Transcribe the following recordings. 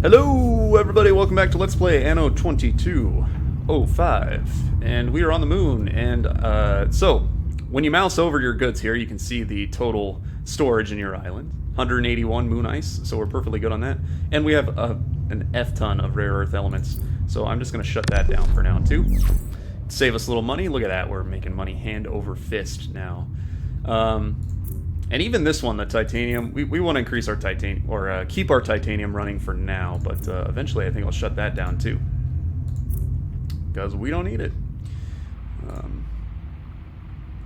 Hello everybody, welcome back to Let's Play Anno 2205, and we are on the moon, and so, when you mouse over your goods here, you can see the total storage in your island. 181 moon ice, so we're perfectly good on that. And we have an F-ton of rare earth elements, so I'm just going to shut that down for now too. Save us a little money. Look at that, we're making money hand over fist now. And even this one, the titanium, we want to increase our titanium, or keep our titanium running for now, but eventually I think I'll shut that down too. Because we don't need it.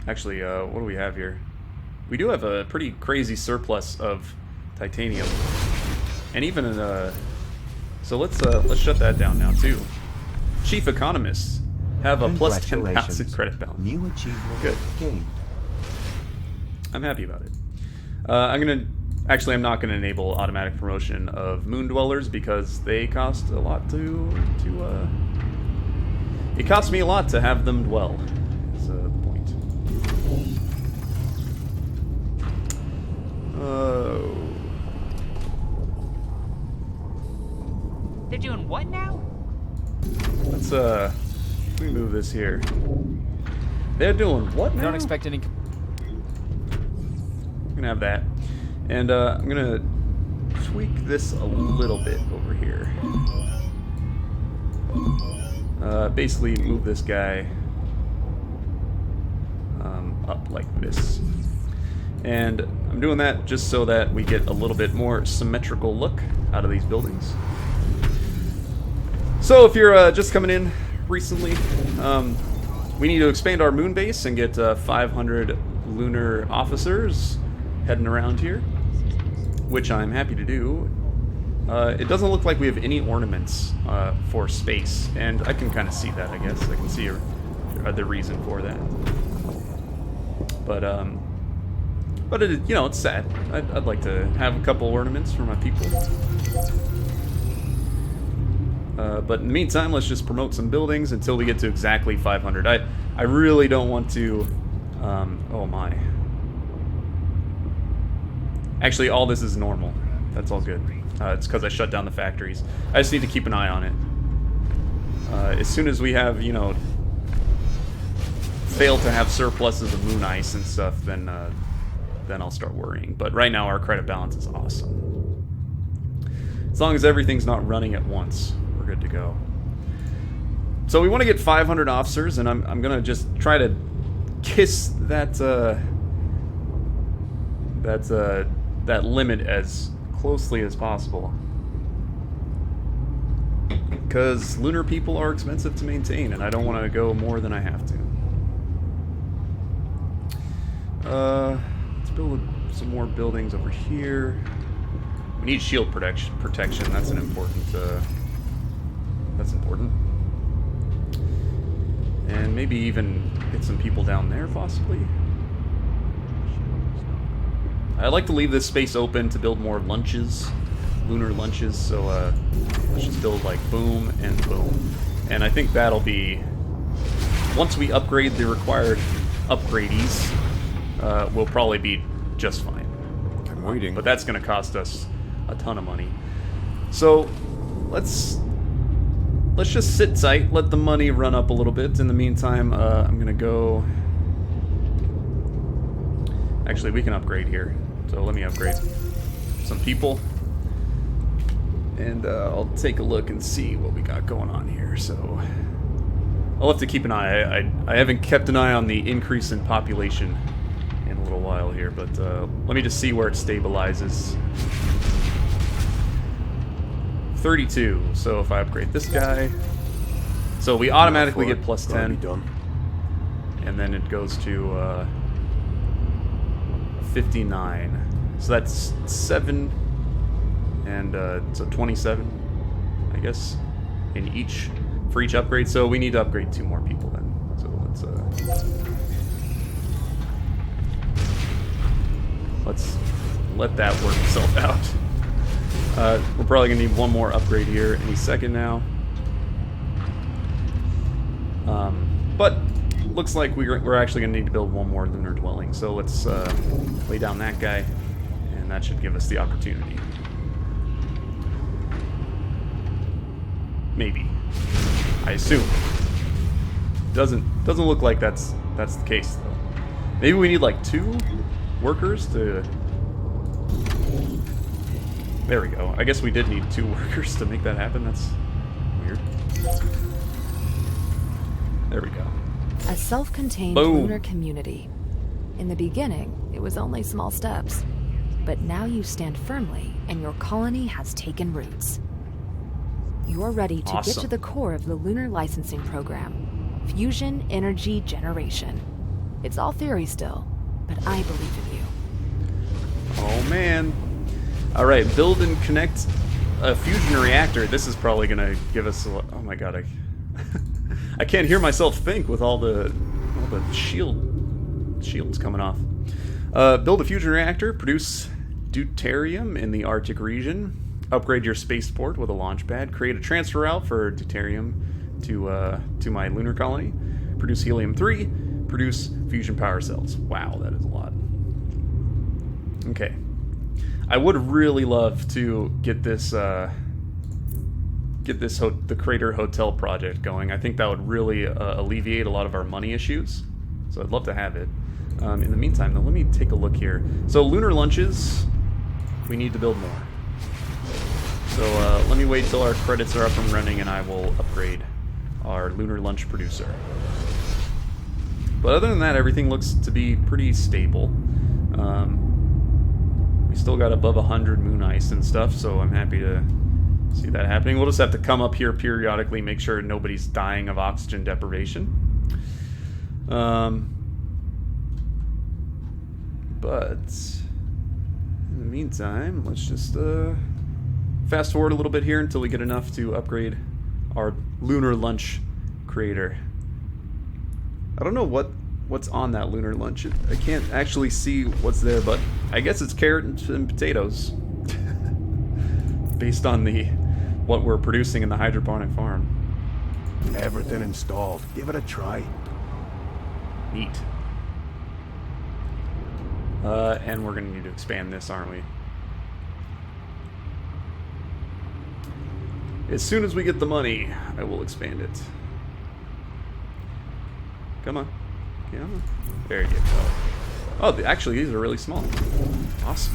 Actually, what do we have here? We do have a pretty crazy surplus of titanium. And even, so let's shut that down now too. Chief economists have a plus 10,000 credit balance. New achievement Good. gained. I'm happy about it. I'm not gonna enable automatic promotion of moon dwellers because they cost a lot it costs me a lot to have them dwell. Is the point. Oh. They're doing what now? Let's let me move this here. They're doing what now? Don't expect any. I'm gonna have that, and I'm gonna tweak this a little bit over here. Basically move this guy up like this, and I'm doing that just so that we get a little bit more symmetrical look out of these buildings. So if you're just coming in recently, we need to expand our moon base and get 500 lunar officers heading around here, which I'm happy to do. It doesn't look like we have any ornaments for space, and I can kind of see that, I guess. I can see the reason for that. But it, you know, it's sad. I'd like to have a couple ornaments for my people. But in the meantime, let's just promote some buildings until we get to exactly 500. I really don't want to... oh my. Actually, all this is normal. That's all good. It's because I shut down the factories. I just need to keep an eye on it. As soon as we have, you know, failed to have surpluses of moon ice and stuff, then I'll start worrying. But right now, our credit balance is awesome. As long as everything's not running at once, we're good to go. So we want to get 500 officers, and I'm gonna just try to kiss that that limit as closely as possible, because lunar people are expensive to maintain, and I don't want to go more than I have to. Let's build some more buildings over here. We need shield protection. That's an important. That's important. And maybe even get some people down there, possibly. I like to leave this space open to build more lunches, lunar lunches, so let's just build like boom and boom. And I think that'll be, once we upgrade the required upgradies, we'll probably be just fine. I'm waiting. But that's going to cost us a ton of money. So let's just sit tight, let the money run up a little bit. In the meantime, I'm going to go... Actually, we can upgrade here. So let me upgrade some people, and I'll take a look and see what we got going on here. So I'll have to keep an eye. I haven't kept an eye on the increase in population in a little while here, but let me just see where it stabilizes. 32. So if I upgrade this guy, so we automatically get plus 10, and then it goes to 59. So that's 7, and so 27, I guess, in each, for each upgrade. So we need to upgrade 2 more people then. So let's let that work itself out. We're probably gonna need 1 more upgrade here any second now. But looks like we're actually going to need to build 1 more lunar dwelling, so let's lay down that guy, and that should give us the opportunity. Maybe. I assume. Doesn't look like that's the case though. Maybe we need like 2 workers to. There we go. I guess we did need 2 workers to make that happen. That's weird. There we go. A self-contained Boom. lunar community. In the beginning, it was only small steps. But now you stand firmly, and your colony has taken roots. You're ready to get Awesome. to the core of the lunar licensing program. Fusion energy generation. It's all theory still, but I believe in you. Oh man. Alright, build and connect a fusion reactor. This is probably gonna give us a lot. Oh my god, I can't hear myself think with all the shields coming off. Build a fusion reactor, produce deuterium in the Arctic region, upgrade your spaceport with a launch pad, create a transfer route for deuterium to my lunar colony, produce helium-3, produce fusion power cells. Wow, that is a lot. Okay. I would really love to get this the Crater Hotel project going. I think that would really alleviate a lot of our money issues. So I'd love to have it. In the meantime, though, let me take a look here. So lunar lunches, we need to build more. So let me wait till our credits are up and running, and I will upgrade our lunar lunch producer. But other than that, everything looks to be pretty stable. We still got above 100 moon ice and stuff, so I'm happy to see that happening. We'll just have to come up here periodically, make sure nobody's dying of oxygen deprivation. But in the meantime, let's just fast forward a little bit here until we get enough to upgrade our lunar lunch creator. I don't know what's on that lunar lunch. I can't actually see what's there, but I guess it's carrots and potatoes. Based on what we're producing in the hydroponic farm. Everything installed. Give it a try. Neat. And we're gonna need to expand this, aren't we? As soon as we get the money, I will expand it. Come on. Come on. There you go. Oh, actually, these are really small. Awesome.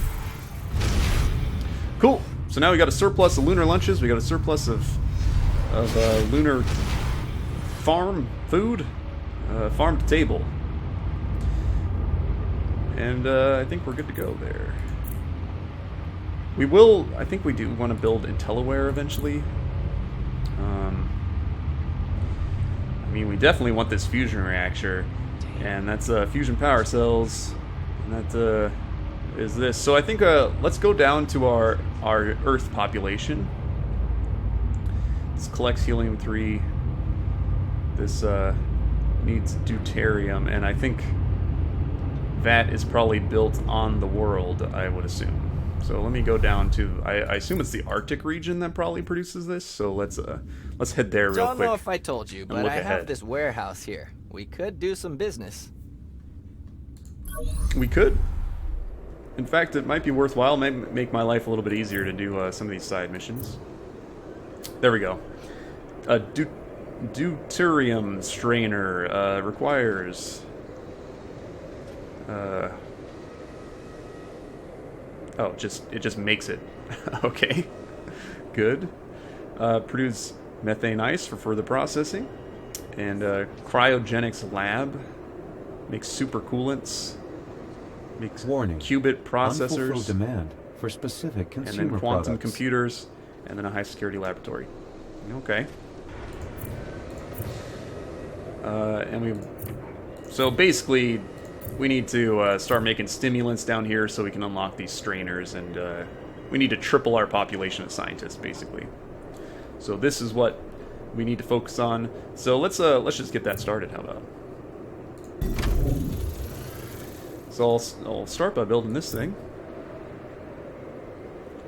Cool. So now we got a surplus of lunar lunches. We got a surplus of lunar farm food, farm to table. And I think we're good to go there. We will, I think we do want to build IntelliWare eventually. I mean, we definitely want this fusion reactor, and that's fusion power cells, and that is this. So I think let's go down to our Earth population. This collects helium-3. This needs deuterium, and I think that is probably built on the world, I would assume. So let me go down to, I assume it's the Arctic region that probably produces this, so let's head there real quick. Don't know if I told you, but look I ahead. have this warehouse here. We could do some business. We could. In fact, it might be worthwhile, make my life a little bit easier to do some of these side missions. There we go. Deuterium strainer requires... oh, it just makes it. Okay. Good. Produce methane ice for further processing. And cryogenics lab makes supercoolants. Makes Warning. qubit processors. Unfulfilled demand for specific And consumer then quantum products. computers. And then a high security laboratory. Okay. So basically, we need to start making stimulants down here so we can unlock these strainers, and we need to triple our population of scientists, basically. So this is what we need to focus on. So let's just get that started. How about? So I'll start by building this thing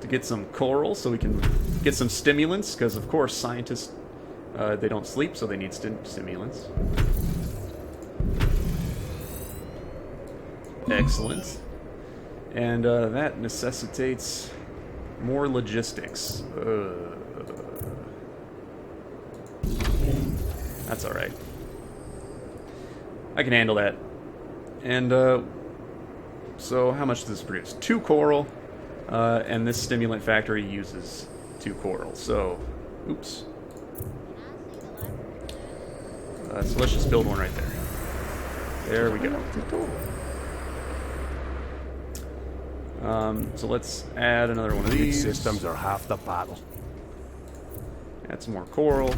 to get some coral, so we can get some stimulants, because of course scientists they don't sleep, so they need stimulants. Excellent. And that necessitates more logistics. That's alright. I can handle that. And, so how much does this produce? 2 coral, and this stimulant factory uses 2 coral. So, oops. So let's just build one right there. There we go. So let's add another one of These these. systems are half the battle. Add some more coral.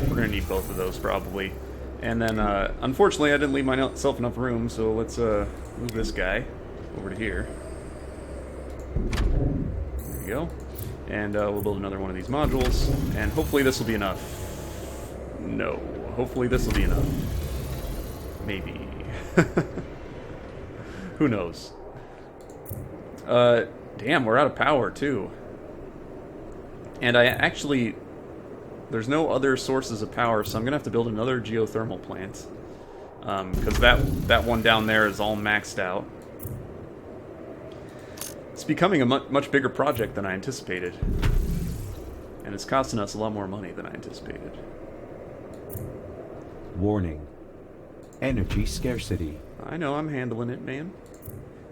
We're gonna need both of those probably. And then, unfortunately, I didn't leave myself enough room, so let's move this guy over to here. There we go. And we'll build another one of these modules, and hopefully this will be enough. No. Hopefully this will be enough. Maybe. Who knows? Damn, we're out of power, too. And I actually... There's no other sources of power, so I'm going to have to build another geothermal plant. Because that one down there is all maxed out. It's becoming a much bigger project than I anticipated. And it's costing us a lot more money than I anticipated. Warning. Energy scarcity. I know, I'm handling it, man.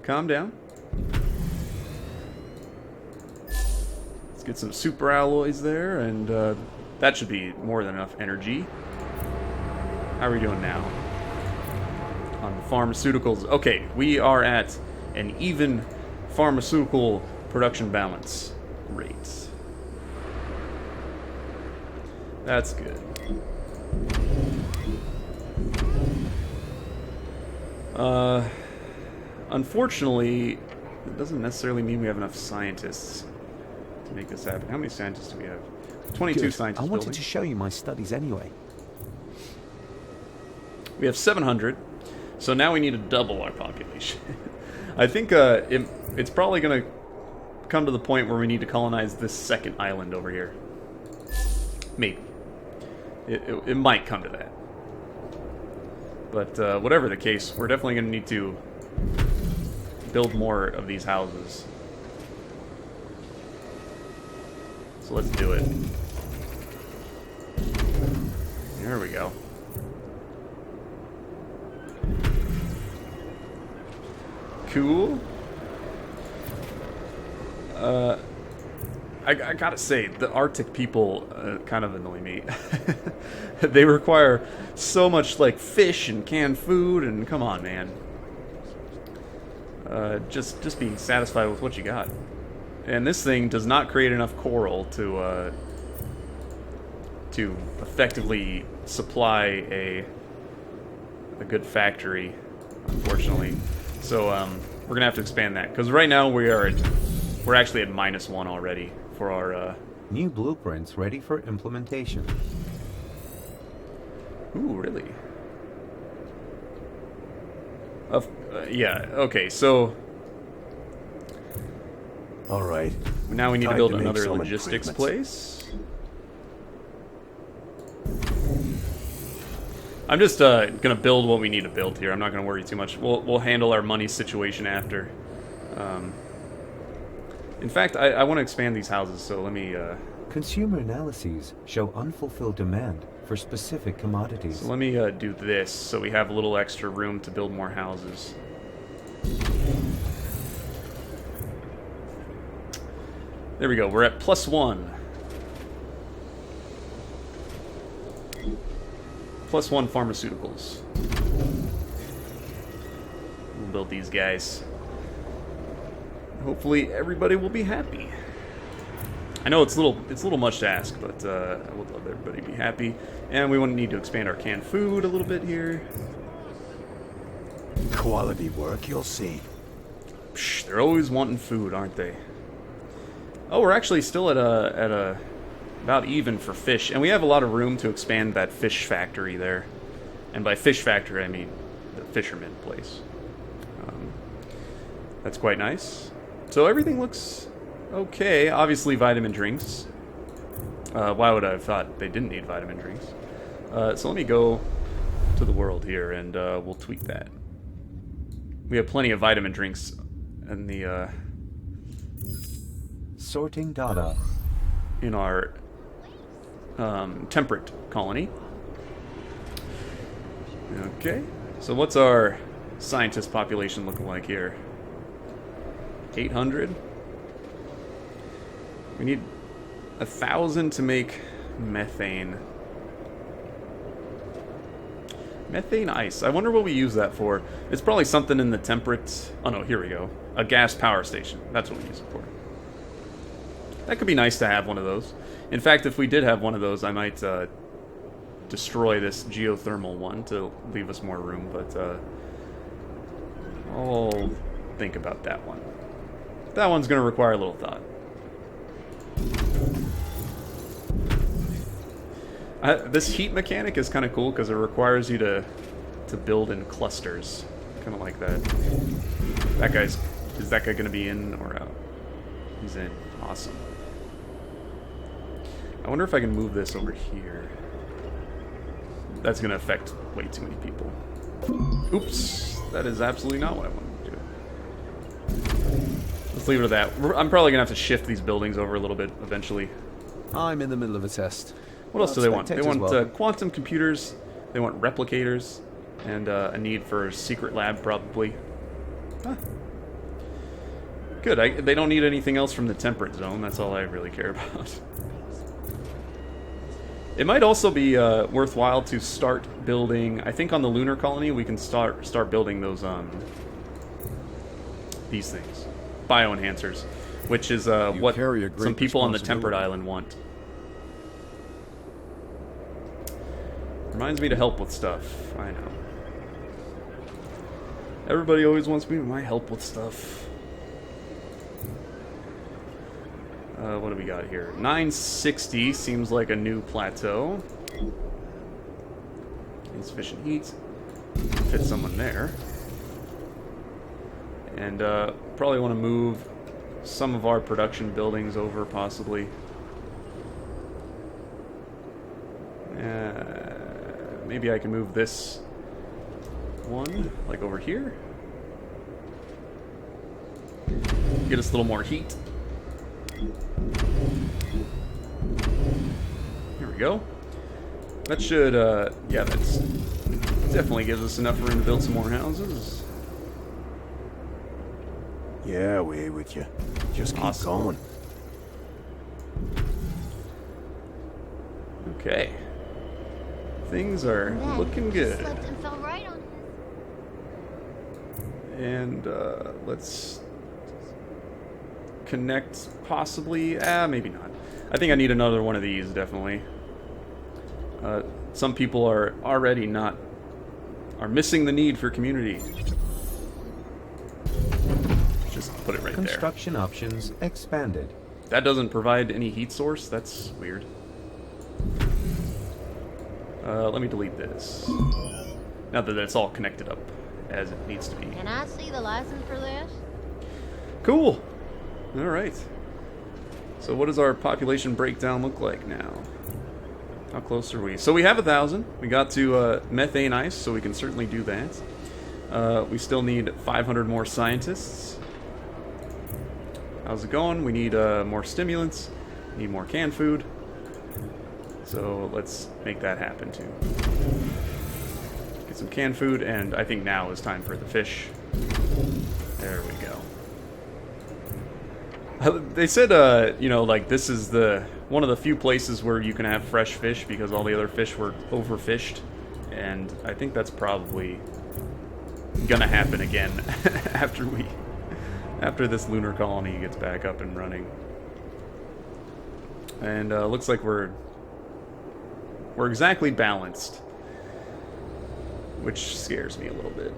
Calm down. Let's get some super alloys there, and that should be more than enough energy. How are we doing now? On pharmaceuticals. Okay, we are at an even pharmaceutical production balance rate. That's good. Unfortunately, it doesn't necessarily mean we have enough scientists to make this happen. How many scientists do we have? 22 Good. scientists I wanted building. to show you my studies anyway. We have 700, so now we need to double our population. I think it's probably going to come to the point where we need to colonize this second island over here. Maybe. It might come to that. But whatever the case, we're definitely going to need to build more of these houses. So let's do it. There we go. Cool. I gotta say, the Arctic people kind of annoy me. They require so much, like, fish and canned food, and come on, man. Just be satisfied with what you got. And this thing does not create enough coral to effectively supply a good factory, unfortunately. So we're gonna have to expand that, because right now we're actually at -1 already for our New blueprints ready for implementation. Ooh, really? Yeah, okay, so All right. now we need to Time build to make another some logistics improvements. place. I'm just gonna build what we need to build here. I'm not gonna worry too much. We'll handle our money situation after. In fact, I want to expand these houses, so let me... Consumer analyses show unfulfilled demand for specific commodities. So let me do this, so we have a little extra room to build more houses. There we go, we're at +1. +1 pharmaceuticals. We'll build these guys. Hopefully everybody will be happy. I know it's a little much to ask, but I would love everybody to be happy. And we need to expand our canned food a little bit here. Quality work, you'll see. Psh, they're always wanting food, aren't they? Oh, we're actually still at a about even for fish, and we have a lot of room to expand that fish factory there. And by fish factory, I mean the fisherman place. That's quite nice. So everything looks okay. Obviously, vitamin drinks. Why would I have thought they didn't need vitamin drinks? So let me go to the world here, and we'll tweak that. We have plenty of vitamin drinks in the Sorting data. in our temperate colony. Okay, so what's our scientist population looking like here? 800. We need 1,000 to make methane. Methane ice. I wonder what we use that for. It's probably something in the temperate... Oh no, here we go. A gas power station. That's what we use it for. That could be nice to have one of those. In fact, if we did have one of those, I might destroy this geothermal one to leave us more room, but I'll think about that one. That one's going to require a little thought. This heat mechanic is kind of cool because it requires you to build in clusters. Kind of like that. That guy's... Is that guy going to be in or out? He's in. Awesome. I wonder if I can move this over here. That's going to affect way too many people. Oops. That is absolutely not what I wanted to do. Let's leave it at that. I'm probably going to have to shift these buildings over a little bit eventually. I'm in the middle of a test. What else do they want? They want Welcome. quantum computers, they want replicators, and a need for a secret lab, probably. Huh. Good. They don't need anything else from the temperate zone. That's all I really care about. It might also be worthwhile to start building... I think on the lunar colony we can start building those these things, bioenhancers, which is what carry a great some people on the temperate responsibility. island want. Reminds me to help with stuff. I know. Everybody always wants me to help with stuff. What do we got here? 960 seems like a new plateau. Insufficient heat. Fit someone there. And probably want to move some of our production buildings over, possibly. Maybe I can move this one, like over here. Get us a little more heat. Here we go. That should, yeah, that's definitely gives us enough room to build some more houses. Yeah, away with you. Just keep Awesome. going. Okay. Things are looking good. Slipped and fell right on his. And let's connect possibly. Maybe not. I think I need another one of these, definitely. Some people are already are missing the need for community. Just put it right there. Construction options expanded. That doesn't provide any heat source? That's weird. Let me delete this. Now that it's all connected up as it needs to be. Can I see the license for this? Cool. Alright. So what does our population breakdown look like now? How close are we? So we have 1,000. We got to methane ice, so we can certainly do that. We still need 500 more scientists. How's it going? We need more stimulants. Need more canned food. So let's make that happen too. Get some canned food, and I think now is time for the fish. There we go. They said, you know, like this is one of the few places where you can have fresh fish because all the other fish were overfished, and I think that's probably gonna happen again after this lunar colony gets back up and running. And looks like we're exactly balanced, which scares me a little bit.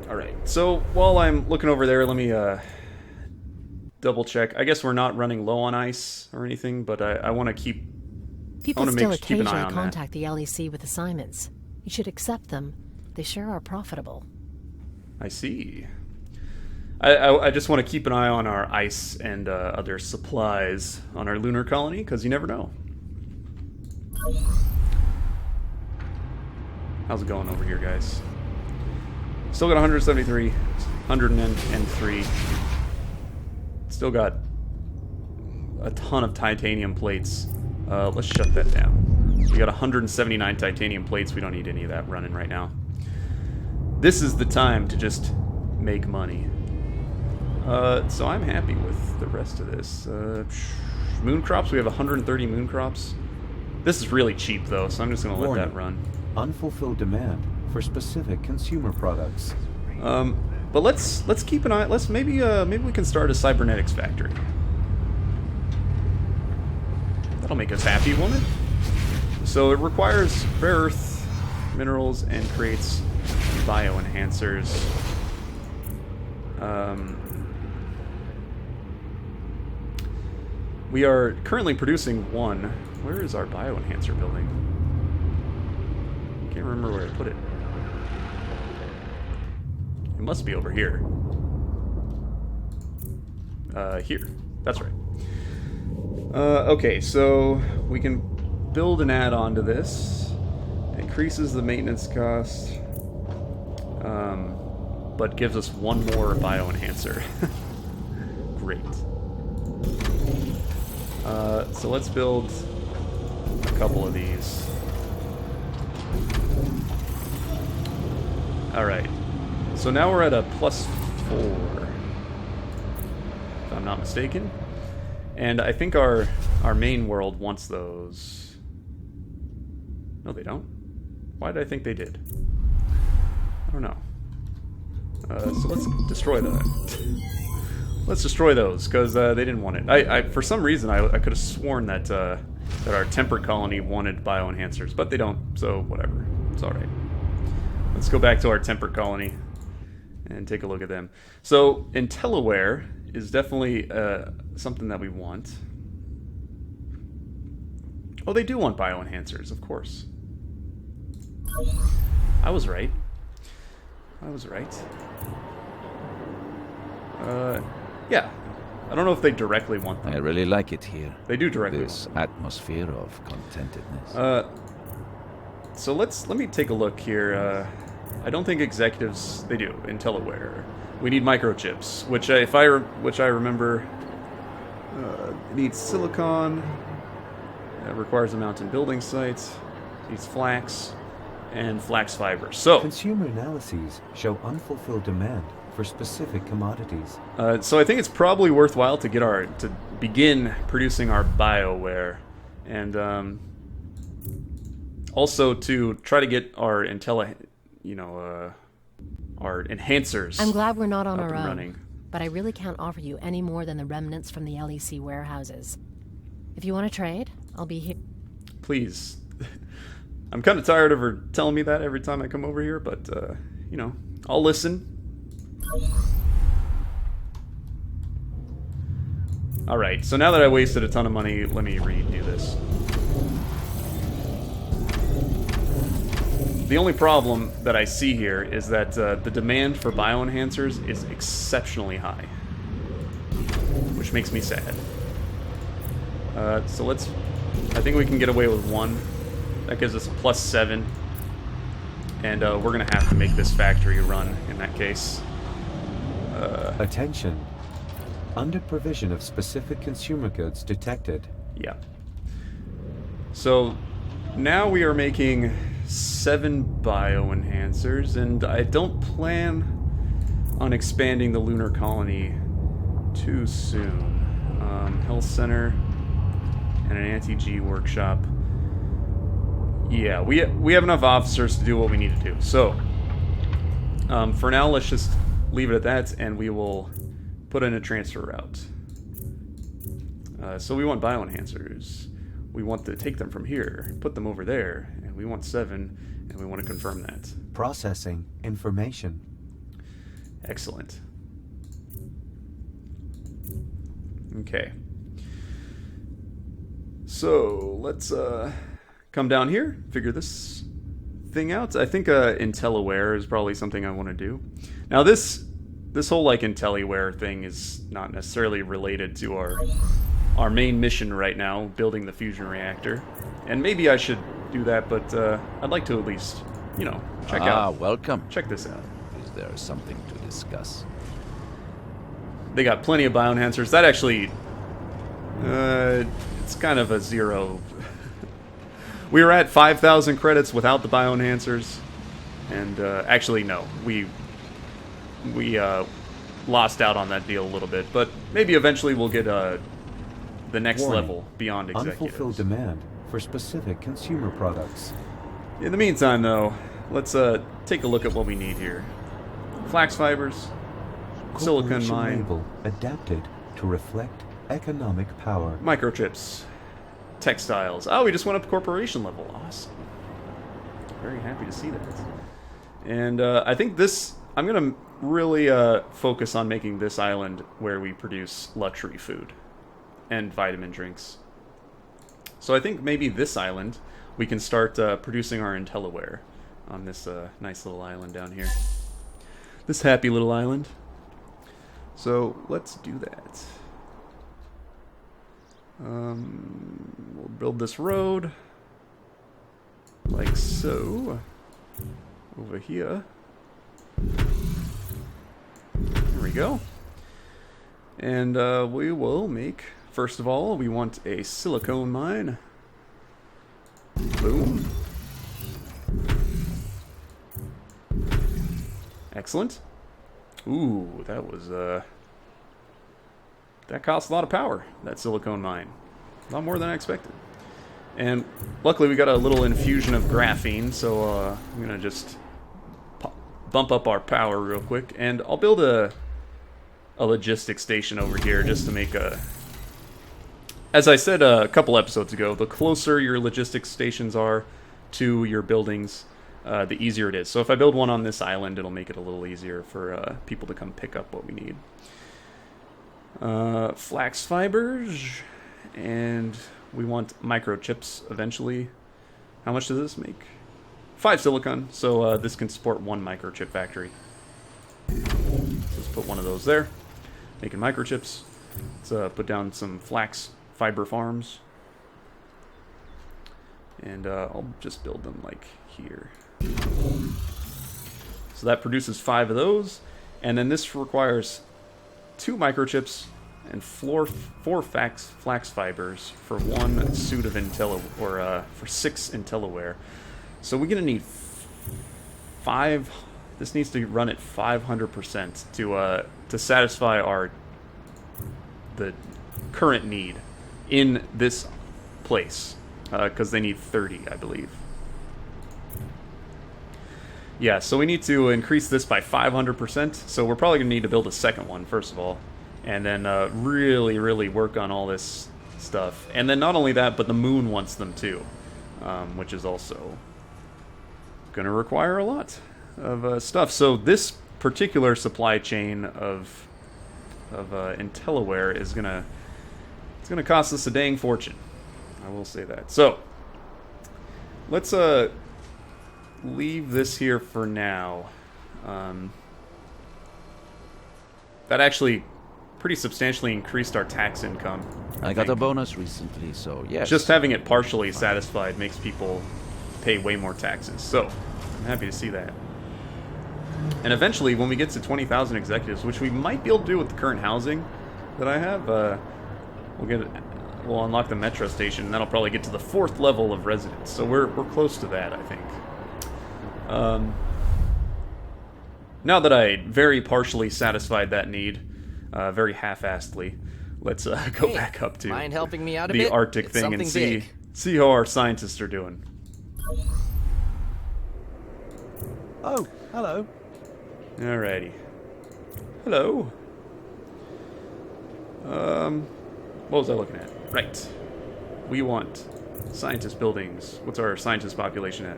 Alright, so while I'm looking over there, let me double check. I guess we're not running low on ice or anything, but I want to keep... People still keep an eye occasionally on contact the LEC with assignments. You should accept them. They sure are profitable. I see. I just want to keep an eye on our ice and other supplies on our lunar colony, because you never know. How's it going over here, guys? Still got 173, 103. Still got a ton of titanium plates Let's shut that down. We got 179 titanium plates. We don't need any of that running right now. This is the time to just make money. So I'm happy with the rest of this. Moon crops, we have 130 moon crops. This is really cheap though, so I'm just gonna let that run. Unfulfilled demand for specific consumer products. But let's keep an eye. Maybe we can start a cybernetics factory. That'll make us happy, won't it? So it requires rare earth minerals and creates bioenhancers. We are currently producing one. Where is our bioenhancer building? Can't remember where I put it. It must be over here. Here. That's right. Okay, so we can build an add-on to this. It increases the maintenance cost, but gives us one more bioenhancer. Great. So let's build a couple of these. Alright. So now we're at a +4, if I'm not mistaken. And I think our main world wants those. No, they don't. Why did I think they did? I don't know. So let's destroy that. Let's destroy those, because they didn't want it. I for some reason, I could have sworn that that our temperate colony wanted bioenhancers, but they don't, so whatever. It's alright. Let's go back to our temperate colony and take a look at them. So, IntelliWare is definitely something that we want. Oh, they do want bioenhancers, of course. I was right. I was right. Yeah. I don't know if they directly want them. I really like it here. They do directly This want them. atmosphere of contentedness. So let me take a look here. I don't think executives, they do, IntelliWare. We need microchips, which I remember needs silicon, requires a mountain building site, needs flax, and flax fiber. So Consumer analyses show unfulfilled demand for specific commodities. so I think it's probably worthwhile to begin producing our bioware, and also to try to get our our enhancers. I'm glad we're not on up our and own, running. but I really can't offer you any more than the remnants from the LEC warehouses. If you want to trade, I'll be here. Please. I'm kind of tired of her telling me that every time I come over here, but I'll listen. Alright, so now that I wasted a ton of money, let me redo this. The only problem that I see here is that the demand for bioenhancers is exceptionally high, which makes me sad. So I think we can get away with one. That gives us a +7. And we're going to have to make this factory run in that case. Attention. Under provision of specific consumer goods detected. Yeah. So now we are making 7 bioenhancers, and I don't plan on expanding the lunar colony too soon. Health center and an anti-G workshop. Yeah, we have enough officers to do what we need to do. So for now, let's just leave it at that, and we will put in a transfer route. So we want bioenhancers. We want to take them from here, put them over there, and we want 7, and we want to confirm that. Processing information. Excellent. Okay. So let's come down here, figure this thing out. I think IntelliWare is probably something I want to do. Now this whole like IntelliWare thing is not necessarily related to our main mission right now, building the fusion reactor. And maybe I should do that, but I'd like to at least, check out. Welcome. Check this out. Is there something to discuss? They got plenty of bioenhancers. That actually, it's kind of a zero. We were at 5,000 credits without the bioenhancers, and actually no, we lost out on that deal a little bit, but maybe eventually we'll get the next Warning. level beyond executives. Unfulfilled demand for specific consumer products. In the meantime, though, let's take a look at what we need here. Flax fibers, silicon Corporation mine, label adapted to reflect economic power. microchips, textiles. Oh, we just went up corporation level. Awesome. Very happy to see that. And I think this, I'm going to really focus on making this island where we produce luxury food and vitamin drinks. So I think maybe this island, we can start producing our IntelliWare on this nice little island down here. This happy little island. So let's do that. We'll build this road like so over here. There we go. And we will make, first of all, we want a silicone mine. Boom. Excellent. Ooh, that was that cost a lot of power, that silicone mine. A lot more than I expected. And luckily we got a little infusion of graphene, so I'm gonna just bump up our power real quick, and I'll build a logistics station over here just to make a... As I said a couple episodes ago, the closer your logistics stations are to your buildings, the easier it is. So if I build one on this island, it'll make it a little easier for people to come pick up what we need. Flax fibers, and we want microchips eventually. How much does this make? 5 silicon, so this can support 1 microchip factory. Let's put one of those there. Making microchips. Let's put down some flax fiber farms. And I'll just build them like here. So that produces 5 of those. And then this requires 2 microchips and 4 flax fibers for 1 suit of for 6 IntelliWare. So we're gonna need 5. This needs to run at 500% to satisfy the current need in this place, because they need 30, I believe. Yeah, so we need to increase this by 500%. So we're probably gonna need to build a second one first of all, and then really, really work on all this stuff. And then not only that, but the moon wants them too, which is also gonna require a lot of stuff. So this particular supply chain of IntelliWare is gonna cost us a dang fortune. I will say that. So let's leave this here for now. That actually pretty substantially increased our tax income. I got a bonus recently, so yes. Just having it partially satisfied makes people pay way more taxes. So I'm happy to see that. And eventually, when we get to 20,000 executives, which we might be able to do with the current housing that I have, we'll unlock the metro station, and then I'll probably get to the 4th level of residents. So we're close to that, I think. Now that I very partially satisfied that need, very half-assedly, let's go back up to mind helping me out a the bit? Arctic It's thing and something see how our scientists are doing. Oh, hello. Alrighty. Hello. What was I looking at? Right. We want scientist buildings. What's our scientist population at?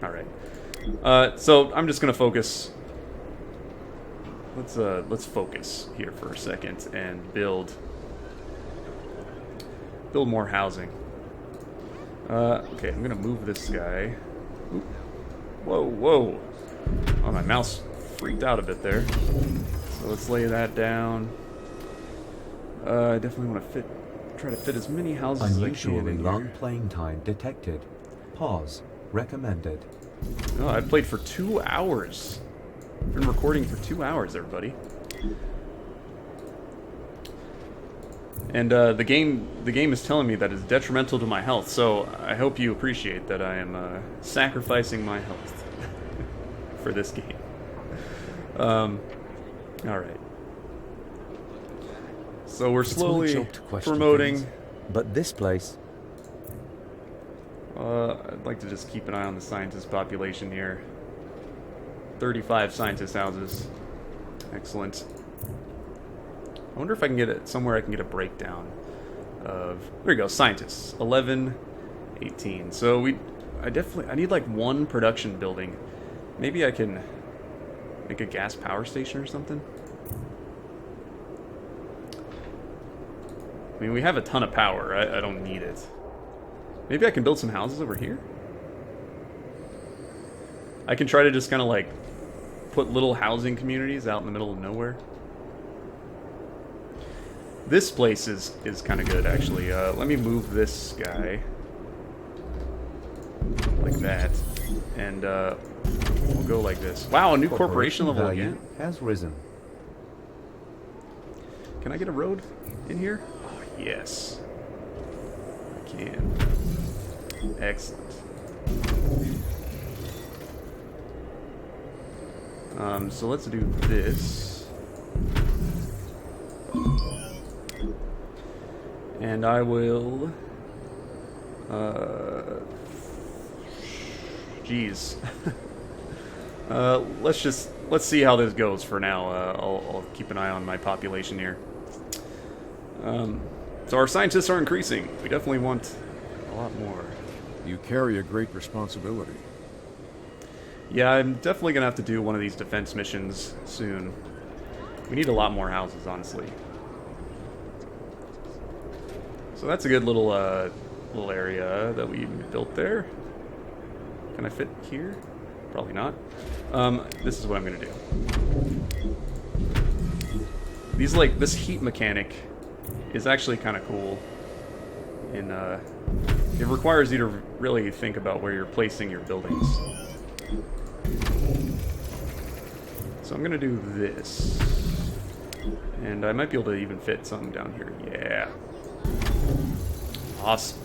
Alright. So I'm just gonna focus. Let's focus here for a second and build more housing. Okay, I'm gonna move this guy. Oop. Whoa. Oh, my mouse freaked out a bit there. So let's lay that down. I definitely want to try to fit as many houses as I can Unusually in long here. playing time detected. Pause. Recommended. Oh, I played for 2 hours. Been recording for 2 hours, everybody. And the game is telling me that it's detrimental to my health, so I hope you appreciate that I am sacrificing my health for this game. Alright. So we're slowly promoting... But this place... I'd like to just keep an eye on the scientist population here. 35 scientist houses. Excellent. I wonder if I can get it somewhere I can get a breakdown of... There you go, scientists. 11, 18. So I need like one production building. Maybe I can make a gas power station or something? I mean, we have a ton of power. I don't need it. Maybe I can build some houses over here? I can try to just kind of like put little housing communities out in the middle of nowhere. This place is kind of good, actually. Let me move this guy like that, and we'll go like this. Wow, a new corporation level again has risen. Can I get a road in here? Oh, yes, I can. Excellent. So let's do this. And I will... Geez. Let's see how this goes for now. I'll keep an eye on my population here. So our scientists are increasing. We definitely want a lot more. You carry a great responsibility. Yeah, I'm definitely gonna have to do one of these defense missions soon. We need a lot more houses, honestly. So that's a good little little area that we built there. Can I fit here? Probably not. This is what I'm gonna do. This heat mechanic is actually kind of cool. And it requires you to really think about where you're placing your buildings. So I'm gonna do this. And I might be able to even fit something down here. Yeah. Awesome.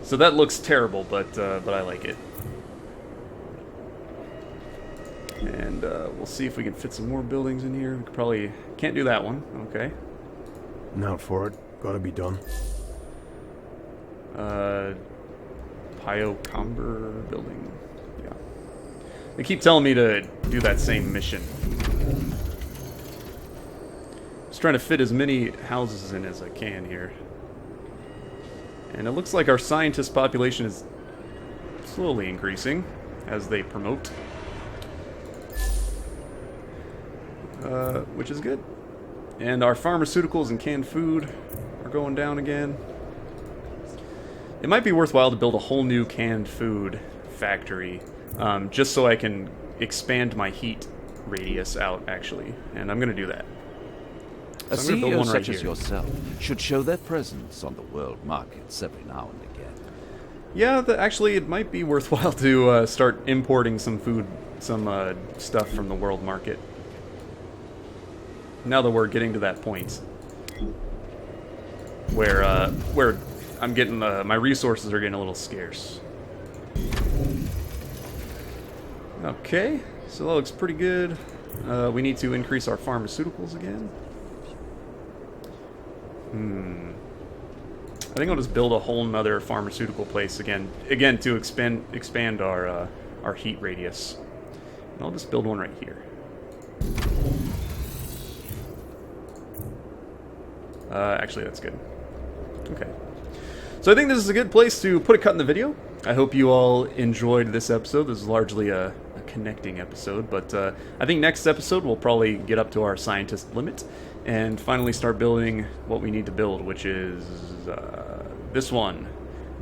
So that looks terrible, but I like it. And we'll see if we can fit some more buildings in here. We could probably... Can't do that one. Okay. Now for it. Gotta be done. Pyocomber building. Yeah. They keep telling me to do that same mission. Just trying to fit as many houses in as I can here. And it looks like our scientist population is slowly increasing as they promote. Which is good. And our pharmaceuticals and canned food are going down again. It might be worthwhile to build a whole new canned food factory, just so I can expand my heat radius out, actually. And I'm going to do that. A So I'm gonna build CEO one right such as here. yourself should show their presence on the world markets every now and again. Yeah, actually, it might be worthwhile to start importing some food, some stuff from the world market. Now that we're getting to that point where I'm getting my resources are getting a little scarce. Okay, so that looks pretty good. We need to increase our pharmaceuticals again. I think I'll just build a whole nother pharmaceutical place again to expand our heat radius. And I'll just build one right here. Actually, that's good. Okay. So I think this is a good place to put a cut in the video. I hope you all enjoyed this episode. This is largely a connecting episode, but I think next episode we'll probably get up to our scientist limit and finally start building what we need to build, which is this one,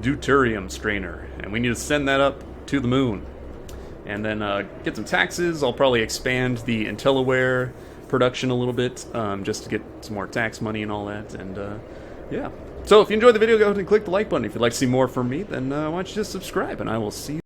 deuterium strainer, and we need to send that up to the moon. And then get some taxes. I'll probably expand the IntelliWare production a little bit, just to get some more tax money and all that, and yeah. So if you enjoyed the video, go ahead and click the like button. If you'd like to see more from me, then why don't you just subscribe, and I will see you